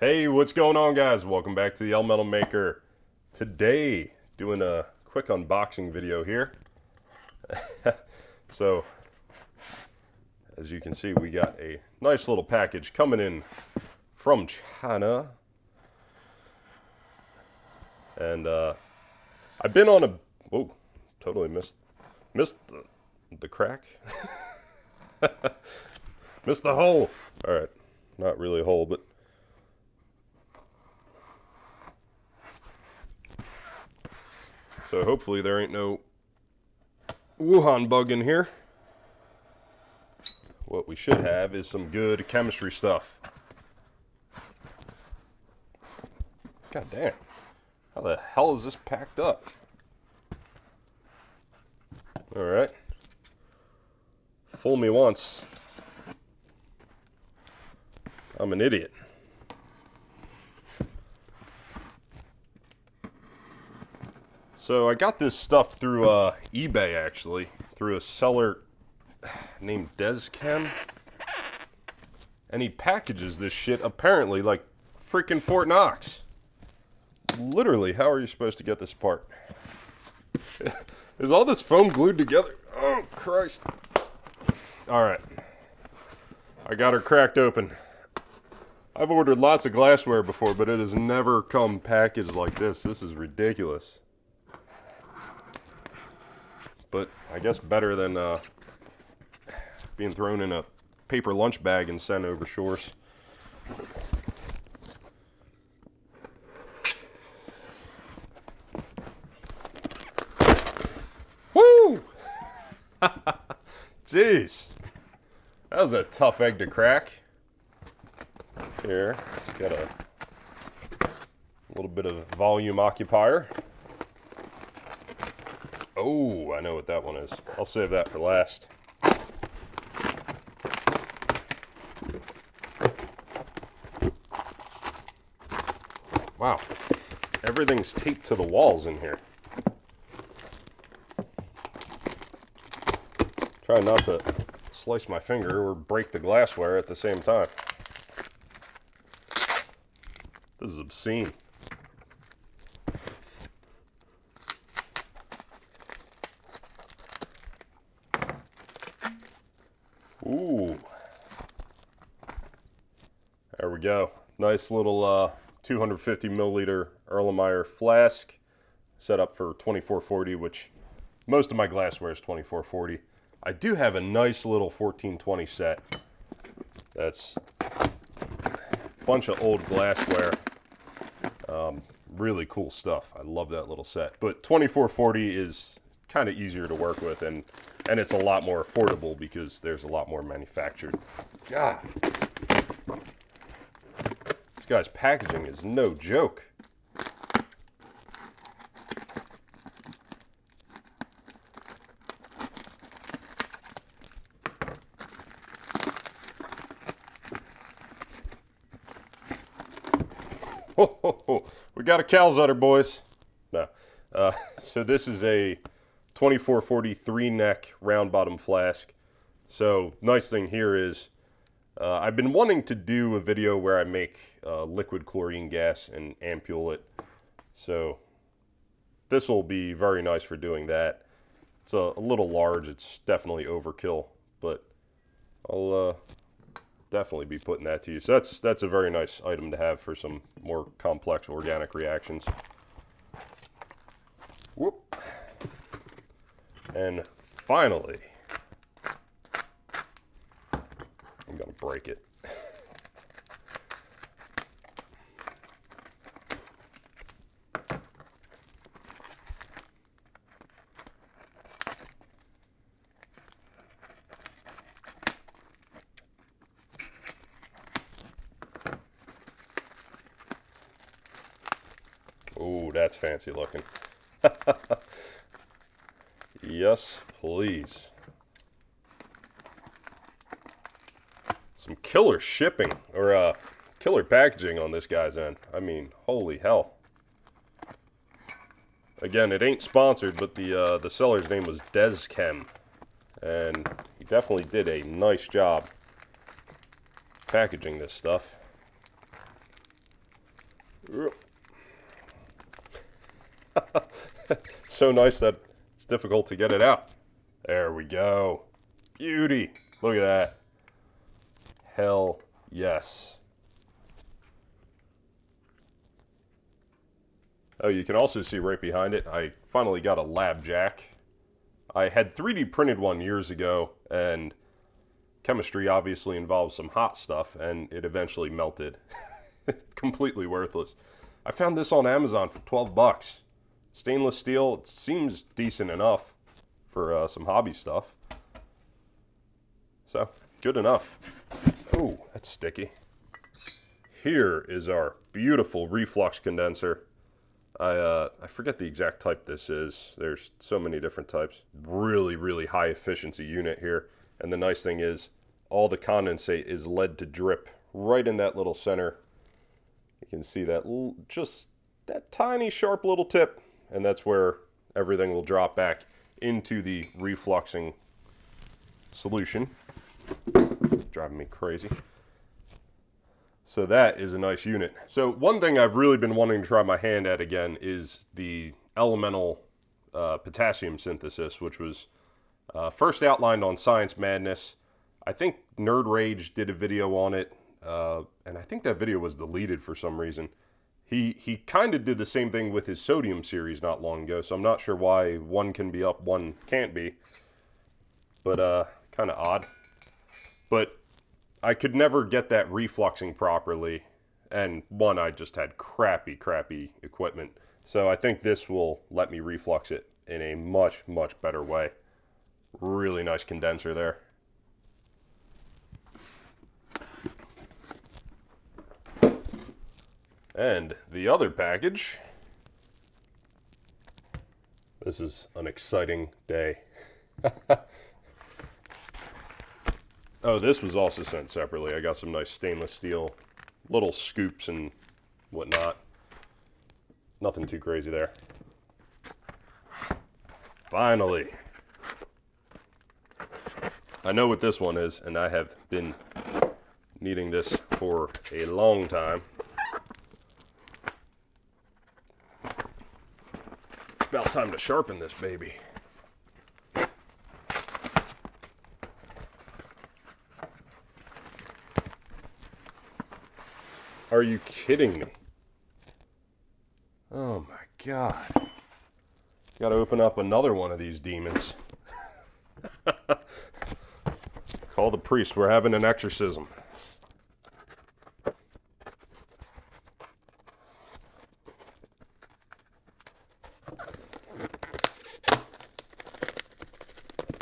Hey, what's going on, guys? Welcome back to the ElementalMaker. Today, doing a quick unboxing video here. So, as you can see, we got a nice little package coming in from China. And I've been on a... Whoa, totally missed the crack. Missed the hole. All right, not really a hole, but... So hopefully there ain't no Wuhan bug in here. What we should have is some good chemistry stuff. God damn. How the hell is this packed up? Alright. Fool me once. I'm an idiot. So I got this stuff through eBay, actually, through a seller named Deschem, and he packages this shit apparently like freaking Fort Knox. Literally, how are you supposed to get this apart? Is all this foam glued together? Oh Christ! All right, I got her cracked open. I've ordered lots of glassware before, but it has never come packaged like this. This is ridiculous. But I guess better than being thrown in a paper lunch bag and sent over shores. Woo! Jeez. That was a tough egg to crack. Here, got a little bit of volume occupier. Oh, I know what that one is. I'll save that for last. Wow. Everything's taped to the walls in here. Try not to slice my finger or break the glassware at the same time. This is obscene. Ooh, there we go. Nice little 250 milliliter ElementalMaker flask set up for 2440, which most of my glassware is 2440. I do have a nice little 1420 set. That's a bunch of old glassware. Really cool stuff. I love that little set. But 2440 is kind of easier to work with, and it's a lot more affordable because there's a lot more manufactured. God. This guy's packaging is no joke. Ho, ho, ho. We got a Calzutter, boys. No. So this is a 2440 3-neck round bottom flask. So nice thing here is I've been wanting to do a video where I make liquid chlorine gas and ampule it. So this will be very nice for doing that. It's a little large. It's definitely overkill, but I'll definitely be putting that to use. So that's a very nice item to have for some more complex organic reactions. Whoop. And finally, I'm gonna break it. Oh, that's fancy looking. Yes, please. Some killer shipping, or killer packaging on this guy's end. I mean, holy hell. Again, it ain't sponsored, but the seller's name was Deschem, and he definitely did a nice job packaging this stuff. So nice that it's difficult to get it out. There we go. Beauty. Look at that. Hell yes. Oh, you can also see right behind it, I finally got a lab jack. I had 3D printed one years ago, and chemistry obviously involves some hot stuff, and it eventually melted. Completely worthless. I found this on Amazon for 12 bucks. Stainless steel, it seems decent enough for some hobby stuff. So, good enough. Oh, that's sticky. Here is our beautiful reflux condenser. I forget the exact type this is. There's so many different types. Really, really high efficiency unit here. And the nice thing is, all the condensate is led to drip right in that little center. You can see that, just that tiny sharp little tip. And that's where everything will drop back into the refluxing solution. Driving me crazy. So that is a nice unit. So one thing I've really been wanting to try my hand at again is the elemental potassium synthesis, which was first outlined on Science Madness. I think Nerd Rage did a video on it, and I think that video was deleted for some reason. He kind of did the same thing with his sodium series not long ago, so I'm not sure why one can be up, one can't be. But kind of odd. But I could never get that refluxing properly, and one, I just had crappy equipment. So I think this will let me reflux it in a much better way. Really nice condenser there. And the other package. This is an exciting day. Oh, this was also sent separately. I got some nice stainless steel little scoops and whatnot. Nothing too crazy there. Finally. I know what this one is, and I have been needing this for a long time. It's about time to sharpen this baby. Are you kidding me? Oh my God. Gotta open up another one of these demons. Call the priest, we're having an exorcism.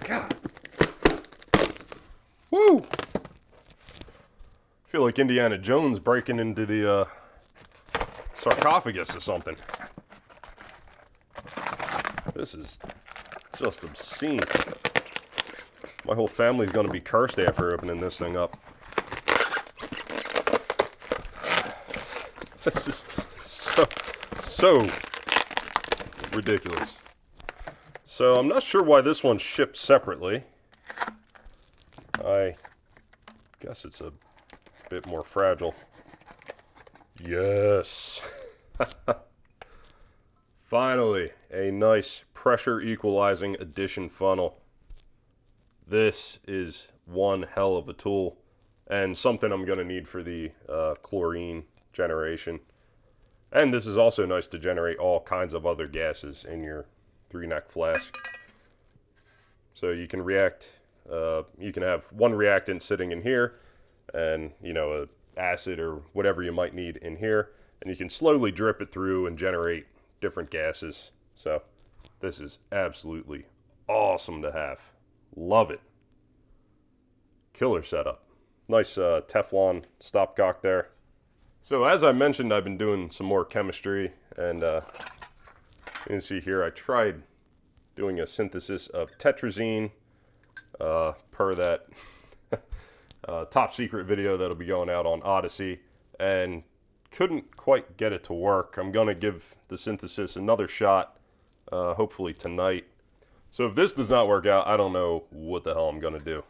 God. Woo! I feel like Indiana Jones breaking into the sarcophagus or something. This is just obscene. My whole family's gonna be cursed after opening this thing up. This is so ridiculous. So I'm not sure why this one shipped separately. I guess it's a bit more fragile. Yes. Finally, a nice pressure equalizing addition funnel. This is one hell of a tool, and something I'm going to need for the chlorine generation. And this is also nice to generate all kinds of other gases in your 3-neck flask. So you can react, you can have one reactant sitting in here, and you know, a acid or whatever you might need in here, and you can slowly drip it through and generate different gases. So this is absolutely awesome to have. Love it. Killer setup. Nice Teflon stopcock there. So as I mentioned, I've been doing some more chemistry, and you can see here I tried doing a synthesis of tetrazine per that top secret video that'll be going out on Odyssey, and couldn't quite get it to work. I'm gonna give the synthesis another shot, hopefully tonight. So if this does not work out, I don't know what the hell I'm gonna do.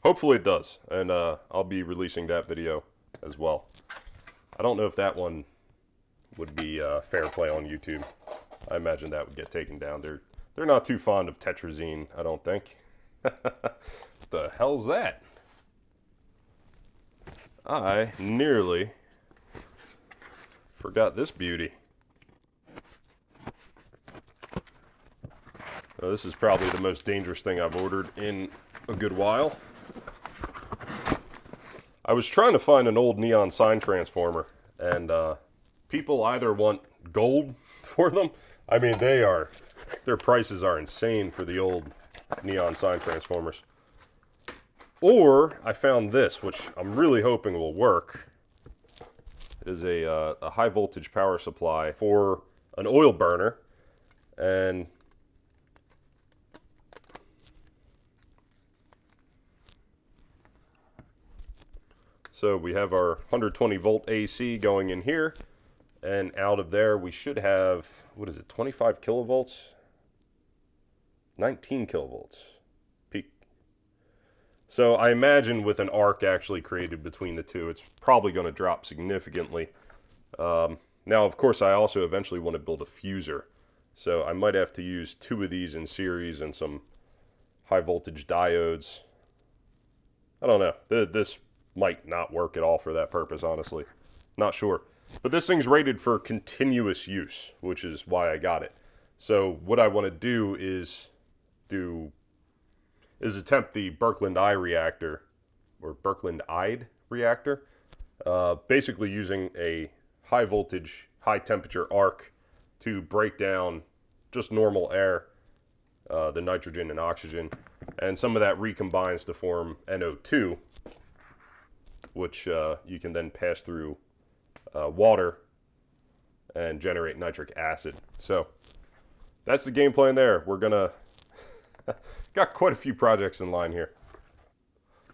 Hopefully it does, and I'll be releasing that video as well. I don't know if that one would be fair play on YouTube. I imagine that would get taken down. They're not too fond of tetrazine, I don't think. The hell's that? I nearly forgot this beauty. Oh, this is probably the most dangerous thing I've ordered in a good while. I was trying to find an old neon sign transformer, and people either want gold for them. I mean, their prices are insane for the old neon sign transformers. Or I found this, which I'm really hoping will work. It is a high voltage power supply for an oil burner, and so we have our 120 volt AC going in here, and out of there we should have, what is it, 25 kilovolts? 19 kilovolts peak. So I imagine with an arc actually created between the two, it's probably going to drop significantly. Now, of course, I also eventually want to build a fuser. So I might have to use 2 of these in series and some high voltage diodes. I don't know. This might not work at all for that purpose, honestly. Not sure. But this thing's rated for continuous use, which is why I got it. So what I want to do is attempt the birkeland eyde reactor, or birkeland eyde reactor, basically using a high voltage, high temperature arc to break down just normal air, the nitrogen and oxygen, and some of that recombines to form NO2, which you can then pass through water and generate nitric acid. So that's the game plan there. We're gonna got quite a few projects in line here.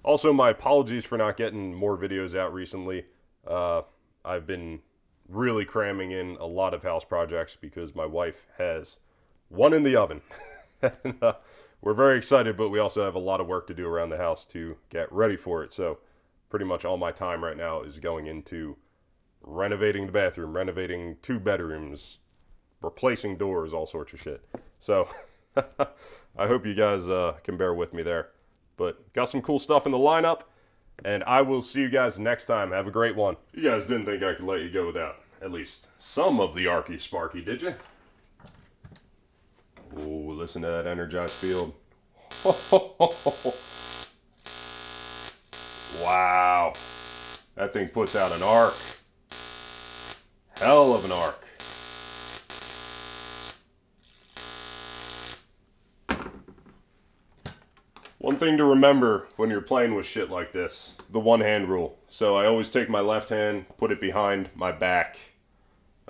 Also, my apologies for not getting more videos out recently. I've been really cramming in a lot of house projects because my wife has one in the oven. And, we're very excited, but we also have a lot of work to do around the house to get ready for it. So pretty much all my time right now is going into renovating the bathroom, renovating 2 bedrooms, replacing doors, all sorts of shit. So I hope you guys can bear with me there. But got some cool stuff in the lineup, and I will see you guys next time. Have a great one. You guys didn't think I could let you go without at least some of the Arky Sparky, did you? Oh, listen to that energized field. Wow. That thing puts out an arc. Hell of an arc. One thing to remember when you're playing with shit like this, the one hand rule. So I always take my left hand, put it behind my back.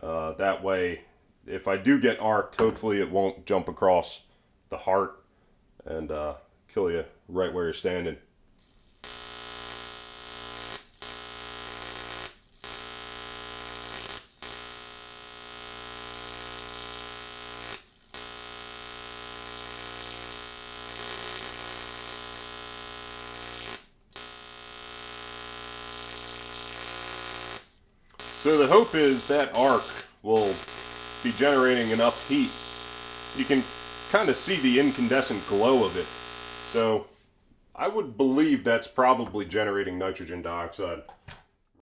That way, if I do get arced, hopefully it won't jump across the heart and kill you right where you're standing. So the hope is that arc will be generating enough heat. You can kind of see the incandescent glow of it. So I would believe that's probably generating nitrogen dioxide.